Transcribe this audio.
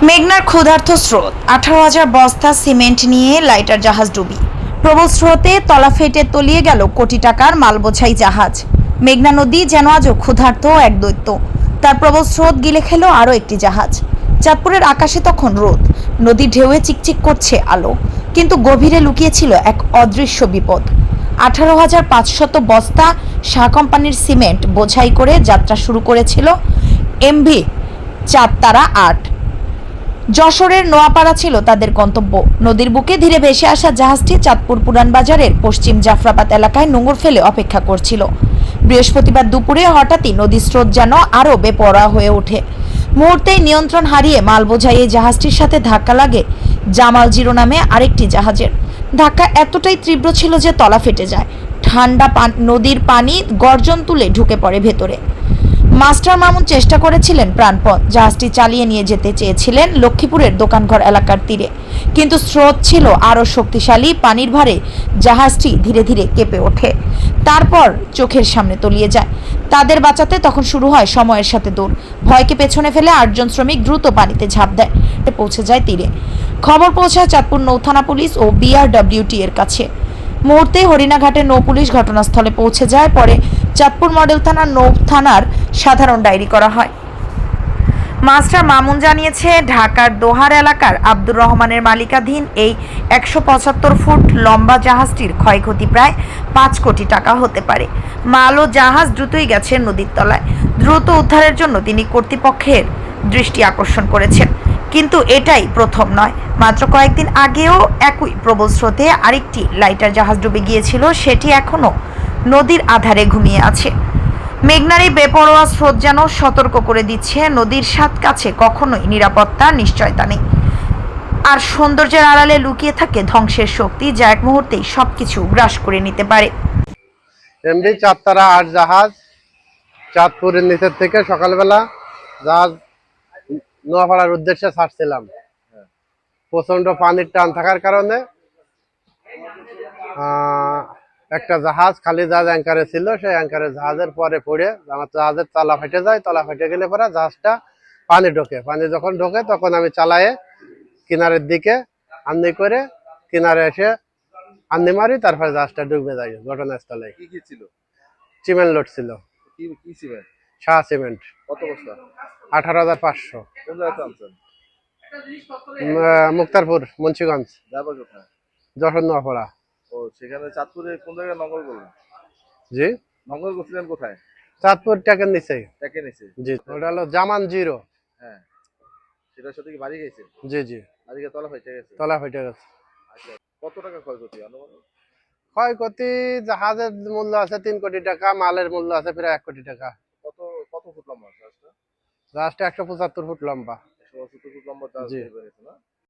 মেঘনার ক্ষুধার্ত স্রোত, 18,000 বস্তা সিমেন্ট নিয়ে লাইটার জাহাজ ডুবি। প্রবল স্রোতে তলা ফেটে তলিয়ে গেল কোটি টাকার মালবোঝাই জাহাজ। মেঘনা নদী যেন আজও ক্ষুধার্ত এক দৈত্য। তার প্রবল স্রোত গিলে খেল আরও একটি জাহাজ। চাঁদপুরের আকাশে তখন রোদ, নদীর ঢেউয়ে চিকচিক করছে আলো, কিন্তু গভীরে লুকিয়েছিল এক অদৃশ্য বিপদ। 18,500 বস্তা শাহ কোম্পানির সিমেন্ট বোঝাই করে যাত্রা শুরু করেছিল এমভি চাঁদতারা 8। যশোরের নোয়াপাড়া ছিল তাদের গন্তব্য। নদীর বুকে ধীরে ভেসে আসা জাহাজটি চাঁদপুর পুরান বাজারের পশ্চিম জাফরাবাদ এলাকায় নোঙর ফেলে অপেক্ষা করছিল। বৃহস্পতিবার দুপুরে হঠাৎই নদীর স্রোত যেন আরও বেপরোয়া হয়ে ওঠে। মুহূর্তেই নিয়ন্ত্রণ হারিয়ে মাল বোঝাই এই জাহাজটির সাথে ধাক্কা লাগে জামাল জিরো নামে আরেকটি জাহাজের। ধাক্কা এতটাই তীব্র ছিল যে তলা ফেটে যায়। ঠান্ডা নদীর পানি গর্জন তুলে ঢুকে পড়ে ভেতরে। মাস্টার মামুন চেষ্টা করেছিলেন প্রাণপণ, জাহাজটি চালিয়ে নিয়ে যেতে চেয়েছিলেন লক্ষ্মীপুরের দোকানঘর এলাকার তীরে, কিন্তু স্রোত ছিল আরও শক্তিশালী। পানির ভারে জাহাজটি ধীরে ধীরে কেঁপে ওঠে, তারপর চোখের সামনে তলিয়ে যায়। তাদের বাঁচাতে তখন শুরু হয় সময়ের সাথে দৌড়। ভয়কে পেছনে ফেলে 8 জন শ্রমিক দ্রুত পানিতে ঝাঁপ দেয়, পৌঁছে যায় তীরে। খবর পৌঁছায় চাঁদপুর নৌথানা পুলিশ ও BRWT এর কাছে। মুহূর্তে হরিণাঘাটের নৌ পুলিশ ঘটনাস্থলে পৌঁছে যায়। পরে চাঁদপুর মডেল থানার নৌ থানার সাধারণ ডায়েরি করা হয়। মাস্টার মামুন জানিয়েছে, ঢাকার দোহার এলাকার আব্দুর রহমানের মালিকাধীন এই 175 ফুট লম্বা জাহাজটির ক্ষয়ক্ষতি প্রায় 5 কোটি টাকা হতে পারে। মাল ও জাহাজ দ্রুতই গেছে নদীর তলায়। দ্রুত উদ্ধারের জন্য তিনি কর্তৃপক্ষের দৃষ্টি আকর্ষণ করেছেন। কিন্তু এটাই প্রথম নয়। মাত্র কয়েকদিন আগেও একই প্রবল স্রোতে আরেকটি লাইটার জাহাজ ডুবে গিয়েছিল, সেটি এখনও নদীর আধারে ঘুমিয়ে আছে। মেঘনার এই বেপরোয়া স্রোত যেন সতর্ক করে দিচ্ছে, নদীর সাত কাছে কখনোই নিরাপত্তার নিশ্চয়তা নেই। আর সৌন্দর্যের আড়ালে লুকিয়ে থাকে ধ্বংসের শক্তি, যা এক মুহূর্তেই সবকিছু গ্রাস করে নিতে পারে। এমভি চাঁদতারা 8 জাহাজ চাঁদপুরের নিচের থেকে সকালবেলা জাহাজ নোয়াপাড়ার উদ্দেশ্যে ছাড়ছিলাম। প্রচন্ড পানির টান থাকার কারণে একটা জাহাজ, খালি জাহাজ অ্যাঙ্কারে ছিল, সেই অ্যাঙ্কারে জাহাজের পরে পড়ে আমার জাহাজের তলা ফেটে যায়। তলা ফেটে গেলে পরে জাহাজটা পানি ঢোকে। পানি যখন ঢোকে তখন আমি চালায়ে কিনারের দিকে আন্দি করে কিনারে এসে আন্দি মারি, তারপরে জাহাজটা ডুবে যায় ঘটনাস্থলে। কি কি ছিল? সিমেন্ট লোড ছিল। কি কি সিমেন্ট? শাহ সিমেন্ট। কত বস্তা? 18,500। কোন জায়গাতে আনছেন? মুক্তারপুর, মুন্সিগঞ্জ, যাবার কোথায়? যশোর নোয়াপাড়া। ও, সেখানে চাঁদপুরে কোন জায়গায় নঙ্গল করলেন? জি, নঙ্গল করছিলেন কোথায়? চাঁদপুর ট্যাকের নিচে। ট্যাকে নিচে? জি, ওটা হলো জামান জিরো। হ্যাঁ, সেটার সাথে কি বাড়ি গেছে? জি জি, আজকে তলা ফেটে গেছে? তলা ফেটে গেছে। আচ্ছা, কত টাকা ক্ষয়ক্ষতি আনুমানিক? ক্ষয়ক্ষতি জাহাজের মূল্য আছে 3 কোটি টাকা, মালের মূল্য আছে প্রায় 1 কোটি টাকা। কত কত ফুট লম্বা জাহাজটা? জাহাজটা 175 ফুট লম্বা। 170 ফুট লম্বা জাহাজ জি। ভেবে